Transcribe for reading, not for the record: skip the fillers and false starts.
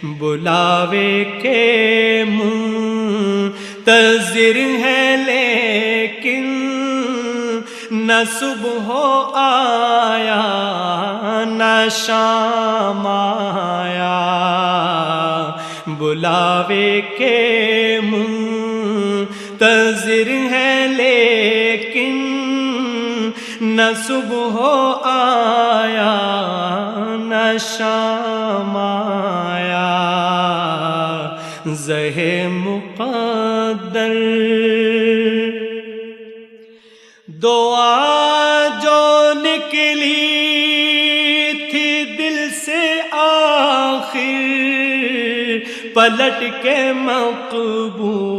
بلاوے کے منتظر ہیں لیکن نہ صبح آیا نہ شام آیا، بلاوے کے منتظر ہیں لیکن نہ صبح آیا نہ شام آیا، زہ مقدر دعا جو نکلی تھی دل سے آخر پلٹ کے مقبول